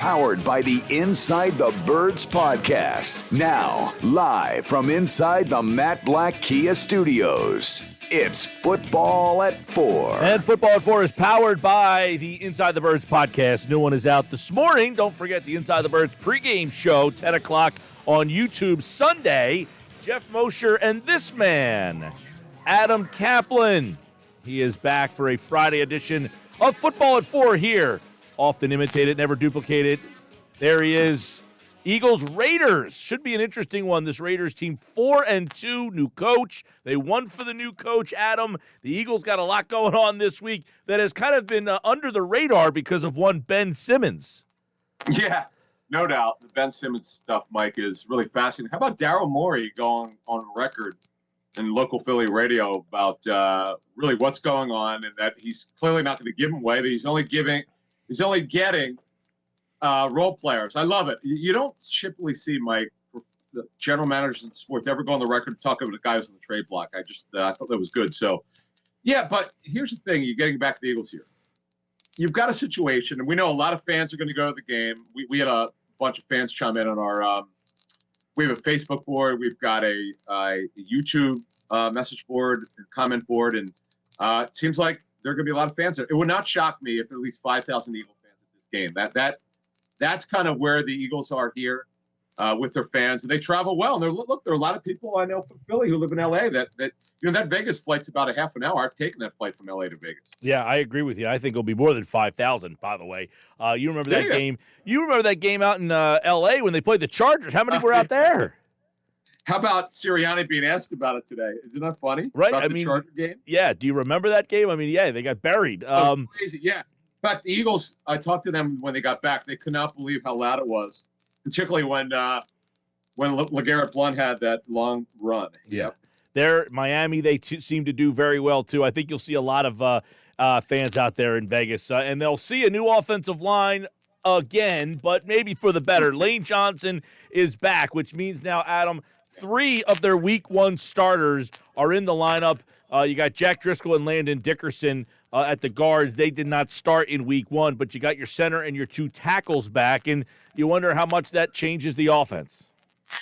Powered by the Inside the Birds podcast. Now, live from inside the Matt Black Kia Studios. It's Football at 4. And Football at 4 is powered by the Inside the Birds podcast. New one is out this morning. Don't forget the Inside the Birds pregame show, 10 o'clock on YouTube Sunday. Jeff Mosher and this man, Adam Caplan. He is back for a Friday edition of Football at 4 here. Often imitated, never duplicated. There he is. Eagles-Raiders. Should be an interesting one. This Raiders team 4-2, new coach. They won for the new coach, Adam. The Eagles got a lot going on this week that has kind of been under the radar because of one Ben Simmons. Yeah, no doubt. The Ben Simmons stuff, Mike, is really fascinating. How about Daryl Morey going on record in local Philly radio about really what's going on and that he's clearly not going to give him away, that he's only getting role players. I love it. You don't typically see, Mike, the general managers in sports ever go on the record talking about the guys on the trade block. I thought that was good. So, yeah, but here's the thing. You're getting back to the Eagles here. You've got a situation, and we know a lot of fans are going to go to the game. We had a bunch of fans chime in on our we have a Facebook board. We've got a YouTube message board and comment board, and it seems like there are going to be a lot of fans there. It would not shock me if there are at least 5,000 Eagle fans at this game. That's kind of where the Eagles are here with their fans. And they travel well. And there are a lot of people I know from Philly who live in L.A. that Vegas flight's about a half an hour. I've taken that flight from L.A. to Vegas. Yeah, I agree with you. I think it'll be more than 5,000, by the way. You remember that game? You remember that game out in L.A. when they played the Chargers? How many were out there? How about Sirianni being asked about it today? Isn't that funny? Right. About the Charger game? Yeah. Do you remember that game? I mean, yeah, they got buried. Crazy. Yeah. In fact, the Eagles, I talked to them when they got back. They could not believe how loud it was, particularly when LeGarrette Blount had that long run. Yeah. They're Miami. They seem to do very well, too. I think you'll see a lot of fans out there in Vegas, and they'll see a new offensive line again, but maybe for the better. Lane Johnson is back, which means now, Adam, 3 of their Week 1 starters are in the lineup. You got Jack Driscoll and Landon Dickerson at the guards. They did not start in Week 1, but you got your center and your 2 tackles back, and you wonder how much that changes the offense.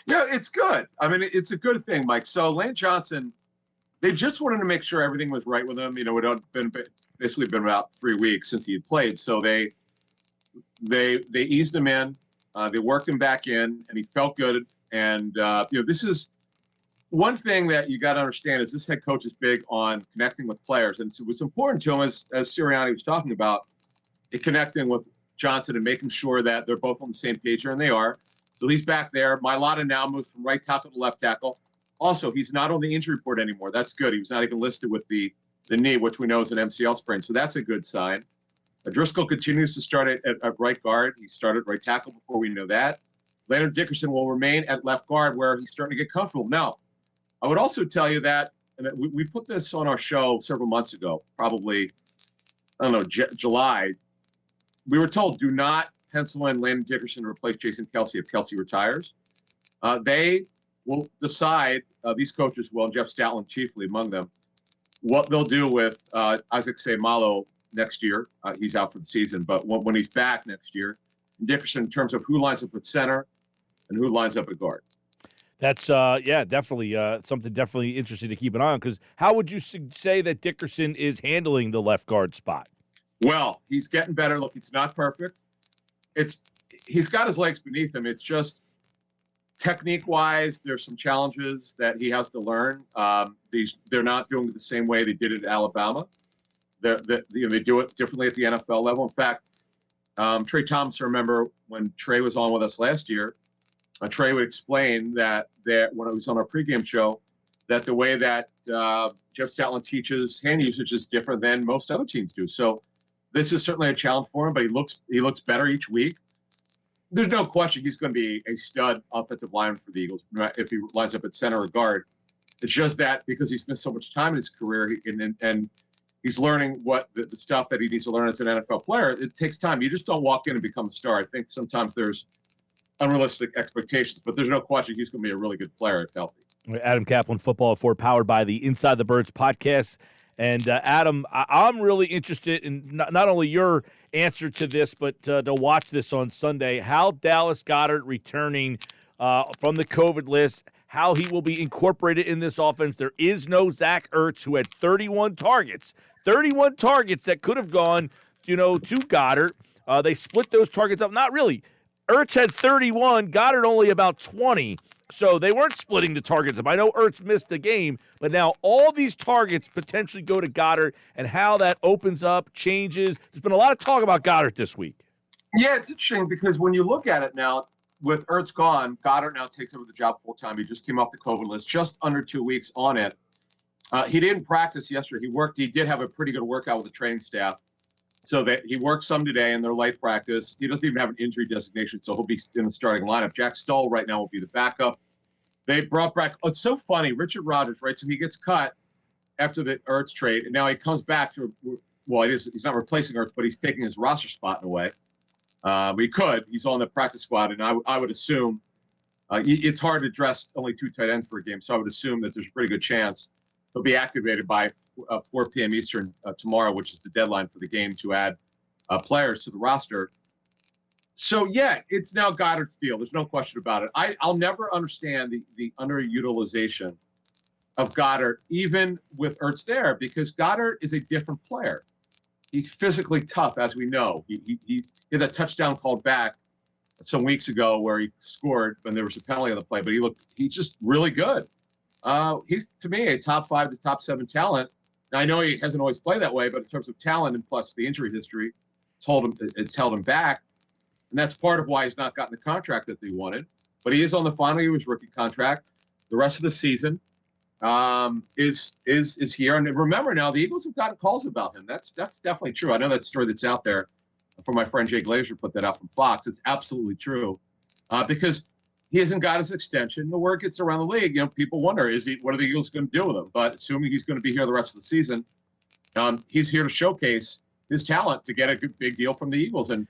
Yeah, it's good. I mean, it's a good thing, Mike. So Lane Johnson, they just wanted to make sure everything was right with him. You know, it had basically been about 3 weeks since he had played, so they eased him in. They worked him back in, and he felt good. And, this is one thing that you got to understand is this head coach is big on connecting with players. And so what's important to him, as Sirianni was talking about, connecting with Johnson and making sure that they're both on the same page here, and they are. So he's back there. Mailata now moves from right tackle to left tackle. Also, he's not on the injury report anymore. That's good. He was not even listed with the knee, which we know is an MCL sprain. So that's a good sign. Driscoll continues to start at right guard. He started right tackle before, we know that. Landon Dickerson will remain at left guard where he's starting to get comfortable. Now, I would also tell you that, and we put this on our show several months ago, probably, July. We were told, do not pencil in Landon Dickerson to replace Jason Kelce if Kelce retires. They will decide, these coaches will, Jeff Stoutland chiefly among them, what they'll do with Isaac Seumalo next year. He's out for the season, but when he's back next year, Dickerson in terms of who lines up at center and who lines up at guard. That's, definitely something definitely interesting to keep an eye on, because how would you say that Dickerson is handling the left guard spot? Well, he's getting better. Look, it's not perfect. He's got his legs beneath him. It's just technique-wise, there's some challenges that he has to learn. They're not doing it the same way they did it at Alabama. They do it differently at the NFL level. In fact, Trey Thomas, I remember when Trey was on with us last year, Trey would explain that when it was on our pregame show, that the way that Jeff Stoutland teaches hand usage is different than most other teams do. So this is certainly a challenge for him, but he looks better each week. There's no question he's going to be a stud offensive lineman for the Eagles if he lines up at center or guard. It's just that because he's spent so much time in his career and he's learning what the stuff that he needs to learn as an NFL player, it takes time. You just don't walk in and become a star. I think sometimes there's unrealistic expectations, but there's no question he's going to be a really good player if healthy. Adam Caplan, Football at 4, powered by the Inside the Birds podcast. And Adam, I'm really interested in not only your answer to this, but to watch this on Sunday. How Dallas Goedert returning from the COVID list, how he will be incorporated in this offense. There is no Zach Ertz, who had 31 targets that could have gone, to Goedert. They split those targets up. Not really. Ertz had 31, Goedert only about 20. So they weren't splitting the targets up. I know Ertz missed the game, but now all these targets potentially go to Goedert, and how that opens up, changes. There's been a lot of talk about Goedert this week. Yeah, it's interesting because when you look at it now, with Ertz gone, Goedert now takes over the job full time. He just came off the COVID list, just under 2 weeks on it. He didn't practice yesterday. He did have a pretty good workout with the training staff. So that he worked some today in their light practice. He doesn't even have an injury designation, so he'll be in the starting lineup. Jack Stoll right now will be the backup. They brought back, it's so funny, Richard Rodgers, right? So he gets cut after the Ertz trade, and now he comes back to, he's not replacing Ertz, but he's taking his roster spot in a way. He's on the practice squad, and I would assume it's hard to dress only 2 tight ends for a game, so I would assume that there's a pretty good chance he'll be activated by 4 p.m. Eastern tomorrow, which is the deadline for the game to add players to the roster. So, yeah, it's now Goedert's deal. There's no question about it. I'll never understand the underutilization of Goedert, even with Ertz there, because Goedert is a different player. He's physically tough, as we know. He had a touchdown called back some weeks ago where he scored when there was a penalty on the play, but he's just really good. He's, to me, a top 5 to top 7 talent. Now, I know he hasn't always played that way, but in terms of talent and plus the injury history, it's held him back. And that's part of why he's not gotten the contract that they wanted. But he is on the final year of his rookie contract. The rest of the season is here. And remember now, the Eagles have gotten calls about him. That's definitely true. I know that story that's out there from my friend Jay Glazer put that out from Fox. It's absolutely true. Because he hasn't got his extension. The word gets around the league. People wonder, what are the Eagles going to do with him? But assuming he's going to be here the rest of the season, he's here to showcase his talent to get a good big deal from the Eagles. And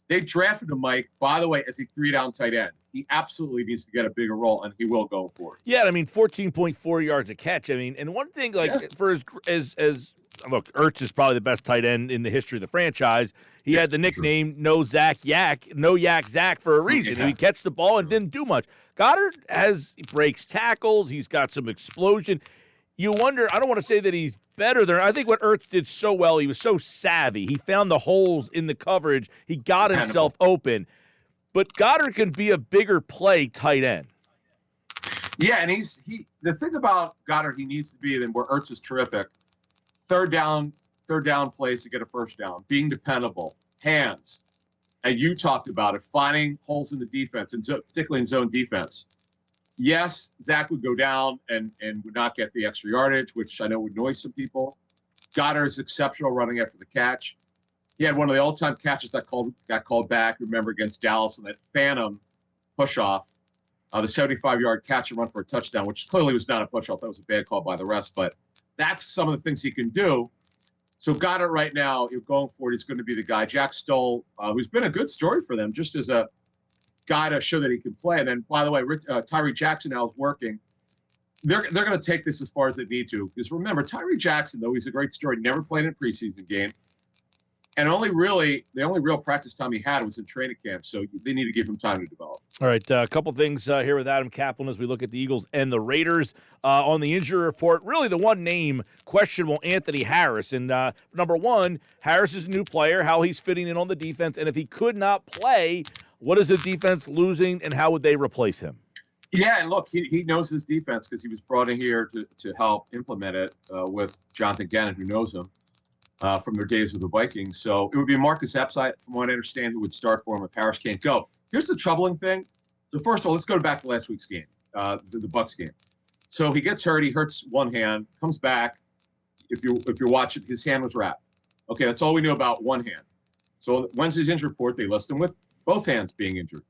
they drafted him, Mike, by the way, as a 3-down tight end. He absolutely needs to get a bigger role, and he will go for it. Yeah, 14.4 yards a catch. And one thing, for as look, Ertz is probably the best tight end in the history of the franchise. He had the nickname No Yak Zach for a reason. Yeah. He catch the ball and didn't do much. Goedert he breaks tackles. He's got some explosion. You wonder, I don't want to say that he's better than, I think what Ertz did so well, he was so savvy. He found the holes in the coverage. He got himself open. But Goedert can be a bigger play tight end. Yeah, and the thing about Goedert, he needs to be, and where Ertz is terrific, third down plays to get a first down, being dependable, hands. And you talked about it, finding holes in the defense, and particularly in zone defense. Yes, Zach would go down and would not get the extra yardage, which I know would annoy some people. Goedert is exceptional running after the catch. He had one of the all-time catches that got called back, remember, against Dallas, and that phantom push-off, the 75-yard catch and run for a touchdown, which clearly was not a push-off. That was a bad call by the rest, but that's some of the things he can do. So Goedert right now, you're going for it, he's going to be the guy. Jack Stoll, who's been a good story for them, just as a guy to show that he can play. And then, by the way, Tyree Jackson now is working. They're going to take this as far as they need to. Because remember, Tyree Jackson, though he's a great story, never played in a preseason game. And the only real practice time he had was in training camp. So they need to give him time to develop. All right, a couple things here with Adam Caplan as we look at the Eagles and the Raiders. On the injury report, really the one name questionable, Anthony Harris. And number one, Harris is a new player, how he's fitting in on the defense. And if he could not play, what is the defense losing and how would they replace him? Yeah, and look, he knows his defense because he was brought in here to help implement it with Jonathan Gannon, who knows him from their days with the Vikings. So it would be Marcus Epps, from what I understand, who would start for him if Harris can't go. Here's the troubling thing. So first of all, let's go back to last week's game, the Bucs game. So he gets hurt. He hurts one hand, comes back. If you're watching, his hand was wrapped. Okay, that's all we knew about one hand. So Wednesday's injury report, they list him with both hands being injured.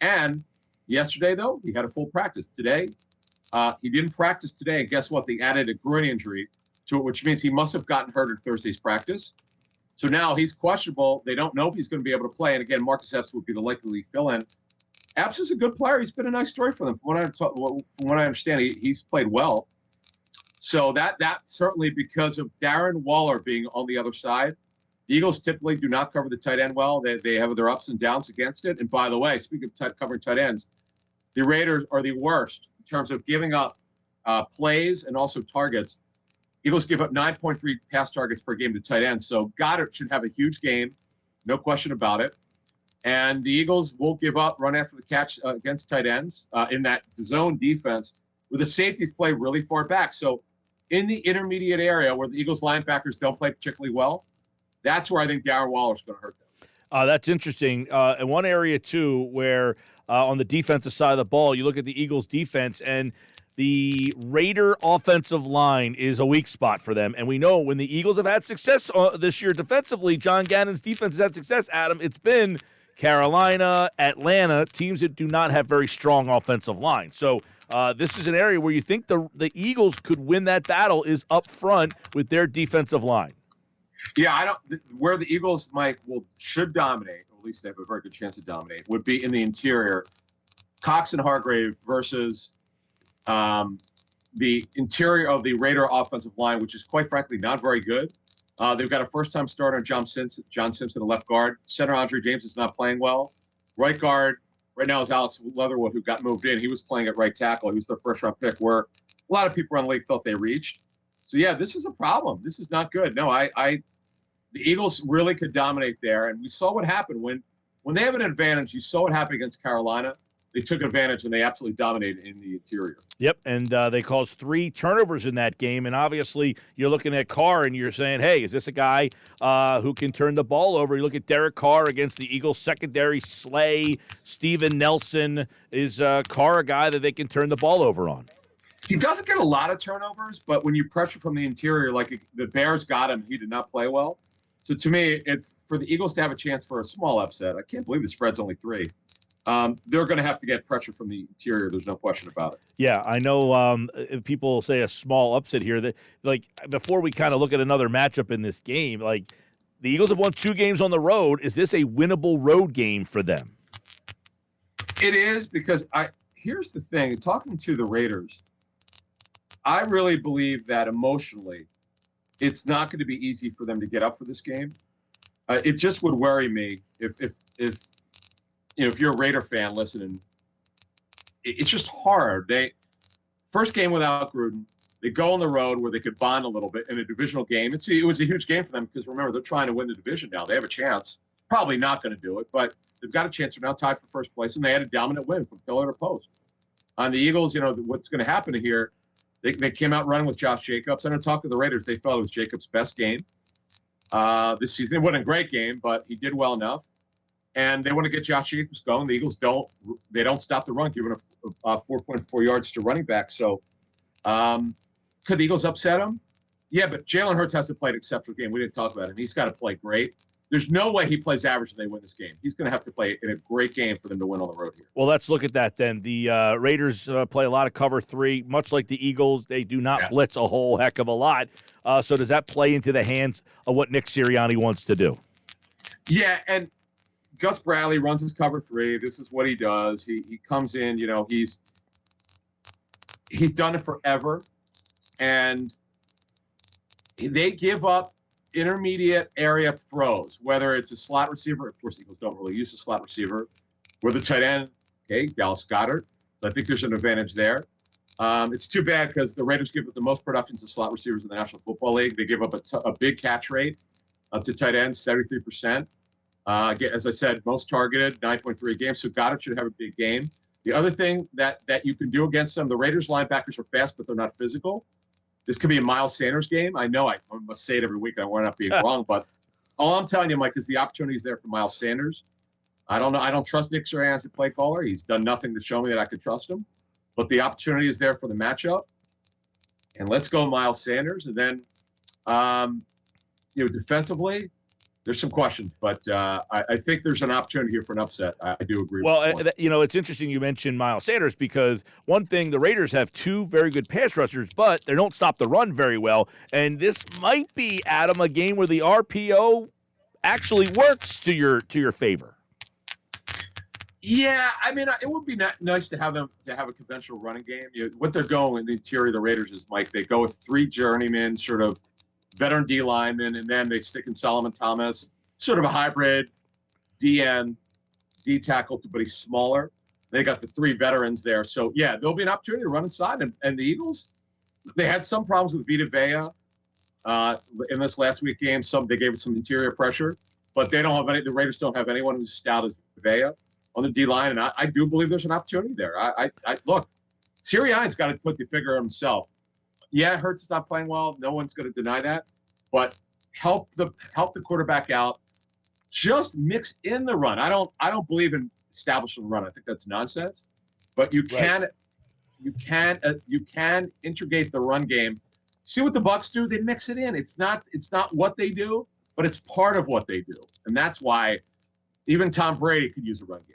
And yesterday, though, he had a full practice. Today, he didn't practice today. And guess what? They added a groin injury to it, which means he must have gotten hurt in Thursday's practice. So now he's questionable. They don't know if he's going to be able to play. And again, Marcus Epps would be the likely fill-in. Epps is a good player. He's been a nice story for them. From what I understand, he's played well. So that certainly because of Darren Waller being on the other side. The Eagles typically do not cover the tight end well. They have their ups and downs against it. And by the way, speaking of covering tight ends, the Raiders are the worst in terms of giving up plays and also targets. Eagles give up 9.3 pass targets per game to tight ends. So Goedert should have a huge game, no question about it. And the Eagles will give up run after the catch against tight ends in that zone defense where the safeties play really far back. So in the intermediate area where the Eagles linebackers don't play particularly well, that's where I think Darren Waller's going to hurt them. That's interesting. And one area, too, where on the defensive side of the ball, you look at the Eagles' defense, and the Raider offensive line is a weak spot for them. And we know when the Eagles have had success this year defensively, John Gannon's defense has had success, Adam. It's been Carolina, Atlanta, teams that do not have very strong offensive line. So this is an area where you think the Eagles could win that battle is up front with their defensive line. Yeah, where the Eagles, Mike, should dominate, or at least they have a very good chance to dominate, would be in the interior. Cox and Hargrave versus the interior of the Raider offensive line, which is quite frankly not very good. They've got a first-time starter, John Simpson, the left guard. Center Andre James is not playing well. Right guard right now is Alex Leatherwood, who got moved in. He was playing at right tackle. He was their first-round pick, where a lot of people around the league thought they reached. So, yeah, this is a problem. This is not good. No, the Eagles really could dominate there. And we saw what happened when they have an advantage. You saw what happened against Carolina. They took advantage, and they absolutely dominated in the interior. Yep, and they caused 3 turnovers in that game. And obviously, you're looking at Carr, and you're saying, hey, is this a guy who can turn the ball over? You look at Derek Carr against the Eagles secondary, Slay, Steven Nelson. Is Carr a guy that they can turn the ball over on? He doesn't get a lot of turnovers, but when you pressure from the interior, like the Bears got him, he did not play well. So to me, it's for the Eagles to have a chance for a small upset. I can't believe the spread's only 3. They're going to have to get pressure from the interior. There's no question about it. Yeah, I know people say a small upset here. That, like, before we kind of look at another matchup in this game, like the Eagles have won 2 games on the road. Is this a winnable road game for them? It is, because here's the thing. Talking to the Raiders, I really believe that emotionally it's not going to be easy for them to get up for this game. It just would worry me if you're a Raider fan listening. It's just hard. First game without Gruden, they go on the road where they could bond a little bit in a divisional game. It was a huge game for them because, remember, they're trying to win the division now. They have a chance. Probably not going to do it, but they've got a chance. They're now tied for first place, and they had a dominant win from pillar to post. On the Eagles, what's going to happen here, they came out running with Josh Jacobs. And I talked to the Raiders. They felt it was Jacobs' best game this season. It wasn't a great game, but he did well enough. And they want to get Josh Jacobs going. The Eagles don't stop the run, giving 4.4 yards to running back. So could the Eagles upset him? Yeah, but Jalen Hurts hasn't played an exceptional game. We didn't talk about it. He's got to play great. There's no way he plays average and they win this game. He's going to have to play in a great game for them to win on the road here. Well, let's look at that then. The Raiders play a lot of cover 3, much like the Eagles. They do not blitz a whole heck of a lot. So does that play into the hands of what Nick Sirianni wants to do? Yeah, and Gus Bradley runs his cover 3. This is what he does. He comes in, he's done it forever. And they give up intermediate area throws, whether it's a slot receiver. Of course, Eagles don't really use a slot receiver. Or the tight end, Dallas Goedert. So I think there's an advantage there. It's too bad because the Raiders give up the most production to slot receivers in the National Football League. They give up a big catch rate to tight ends, 73%. As I said, most targeted, 9.3 a game. So Goedert should have a big game. The other thing that you can do against them, the Raiders linebackers are fast, but they're not physical. This could be a Miles Sanders game. I know I must say it every week. I want to not be wrong, but all I'm telling you, Mike, is the opportunity is there for Miles Sanders. I don't know. I don't trust Nick Sirianni as a play caller. He's done nothing to show me that I could trust him. But the opportunity is there for the matchup. And let's go Miles Sanders. And then, defensively, there's some questions, but I think there's an opportunity here for an upset. I do agree with you. It's interesting you mentioned Miles Sanders because one thing, the Raiders have 2 very good pass rushers, but they don't stop the run very well. And this might be, Adam, a game where the RPO actually works to your favor. Yeah, I mean, it would be nice to have them to have a conventional running game. What they're going in the interior of the Raiders is, Mike, they go with 3 journeymen, sort of veteran D linemen, and then they stick in Solomon Thomas, sort of a hybrid DN, D tackle, but he's smaller. They got the 3 veterans there. So, yeah, there'll be an opportunity to run inside. And the Eagles, they had some problems with Vita Vea in this last week game. They gave it some interior pressure, but they don't have any. The Raiders don't have anyone who's stout as Vea on the D line, and I do believe there's an opportunity there. I look, Sirianni's got to put the figure on himself. Yeah, Hurts is not playing well. No one's going to deny that, but help the quarterback out. Just mix in the run. I don't believe in establishing the run. I think that's nonsense. But you can integrate the run game. See what the Bucs do? They mix it in. It's not what they do, but it's part of what they do, and that's why even Tom Brady could use a run game.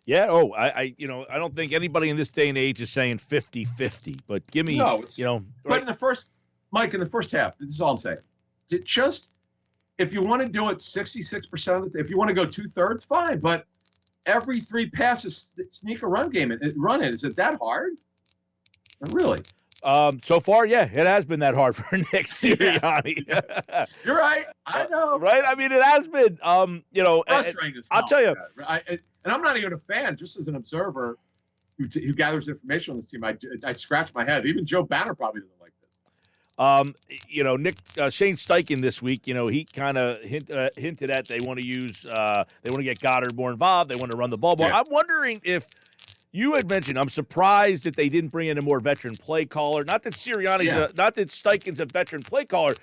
Yeah. Oh, I don't think anybody in this day and age is saying 50-50, but give me, But right. in the first half, this is all I'm saying. If you want to do it 66% of it, if you want to go 2/3, fine. But every 3 passes, sneak a run game and run it. Is it that hard? Really? So far, yeah, it has been that hard for Nick Sirianni. Yeah. You're right. I know. Right? I mean, it has been. Frustrating as hell. I'll tell you. And I'm not even a fan, just as an observer who gathers information on this team. I scratch my head. Even Joe Banner probably doesn't like this. Shane Steichen this week, he kind of hinted at they want to they want to get Goedert more involved. They want to run the ball more. Yeah. I'm wondering if you had mentioned, I'm surprised that they didn't bring in a more veteran play caller. Not that not that Steichen's a veteran play caller,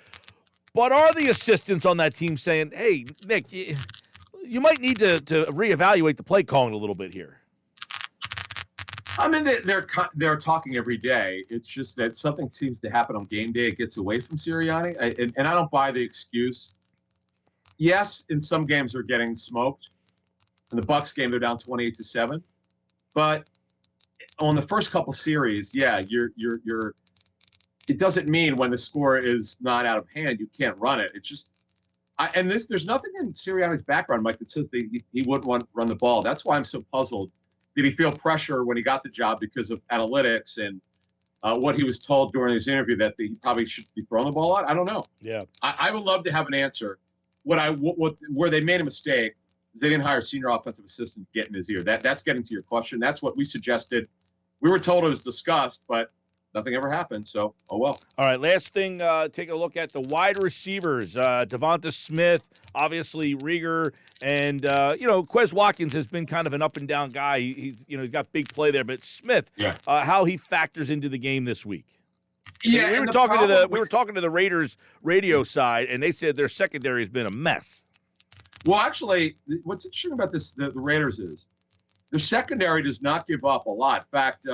but are the assistants on that team saying, hey, Nick, you might need to reevaluate the play calling a little bit here? I mean, they're talking every day. It's just that something seems to happen on game day. It gets away from Sirianni, and I don't buy the excuse. Yes, in some games they're getting smoked. In the Bucs game, they're down 28-7. But on the first couple series, yeah, you're. It doesn't mean when the score is not out of hand you can't run it. It's just, there's nothing in Sirianni's background, Mike, that says that he wouldn't want to run the ball. That's why I'm so puzzled. Did he feel pressure when he got the job because of analytics and what he was told during his interview that he probably should be throwing the ball out? I don't know. Yeah, I would love to have an answer. Where they made a mistake is they didn't hire a senior offensive assistant to get in his ear. That's getting to your question. That's what we suggested. We were told it was discussed, but nothing ever happened. So, oh well. All right, last thing, take a look at the wide receivers. Devonta Smith, obviously Rieger, and Quez Watkins has been kind of an up and down guy. He's got big play there, but Smith, how he factors into the game this week. Yeah, we were talking to the Raiders radio side, and they said their secondary has been a mess. Well, actually, what's interesting about this, the Raiders is their secondary does not give up a lot. In fact,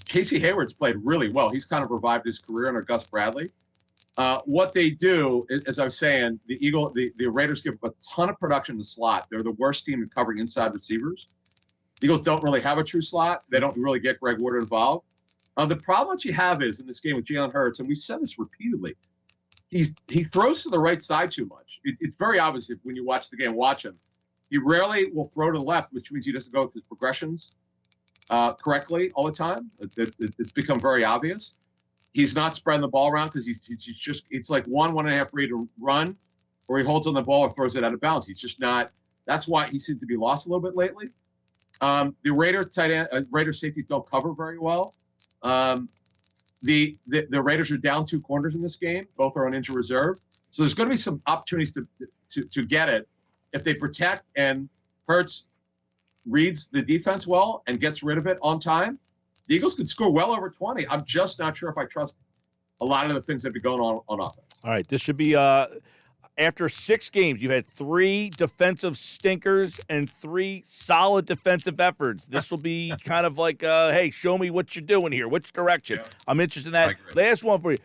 Casey Hayward's played really well. He's kind of revived his career under Gus Bradley. What they do, as I was saying, the Raiders give up a ton of production in the slot. They're the worst team in covering inside receivers. The Eagles don't really have a true slot. They don't really get Greg Goedert involved. The problem that you have is in this game with Jalen Hurts, and we've said this repeatedly, he throws to the right side too much. It's very obvious when you watch the game. Watch him. He rarely will throw to the left, which means he doesn't go through his progressions correctly all the time. It's become very obvious. He's not spreading the ball around because it's like 1.5 read to run, or he holds on the ball or throws it out of bounds. He's just not. That's why he seems to be lost a little bit lately. The Raider safeties don't cover very well. The Raiders are down 2 corners in this game. Both are on injured reserve. So there's going to be some opportunities to get it if they protect and Hurts reads the defense well and gets rid of it on time. The Eagles could score well over 20. I'm just not sure if I trust a lot of the things that be going on offense. All right, this should be after 6 games, you had 3 defensive stinkers and 3 solid defensive efforts. This will be kind of like, hey, show me what you're doing here. Which direction? Yeah. I'm interested in that. Last one for you.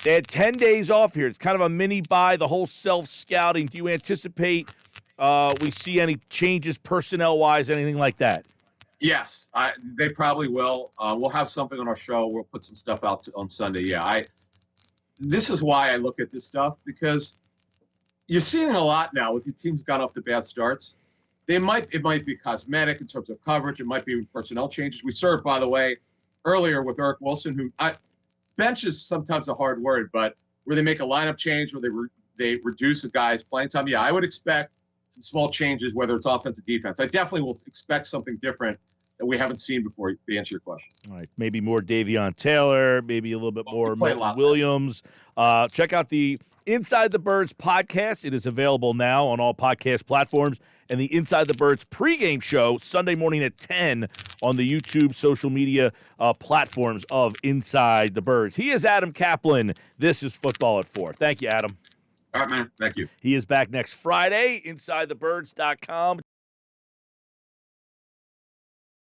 They had 10 days off here. It's kind of a mini bye, the whole self-scouting. Do you anticipate we see any changes personnel-wise, anything like that? Yes, they probably will. We'll have something on our show. We'll put some stuff out on Sunday. Yeah, this is why I look at this stuff, because you're seeing a lot now with the teams got off to bad starts. it might be cosmetic in terms of coverage. It might be personnel changes. We served, by the way, earlier with Eric Wilson, who bench is sometimes a hard word, but where they make a lineup change, where they reduce a guy's playing time. Yeah, I would expect some small changes, whether it's offense or defense. I definitely will expect something different that we haven't seen before, to answer your question. All right, maybe more Davion Taylor, maybe a little bit more Milton Williams. Check out the Inside the Birds podcast. It is available now on all podcast platforms. And the Inside the Birds pregame show, Sunday morning at 10 on the YouTube social media platforms of Inside the Birds. He is Adam Caplan. This is Football at 4. Thank you, Adam. All right, man. Thank you. He is back next Friday, InsideTheBirds.com.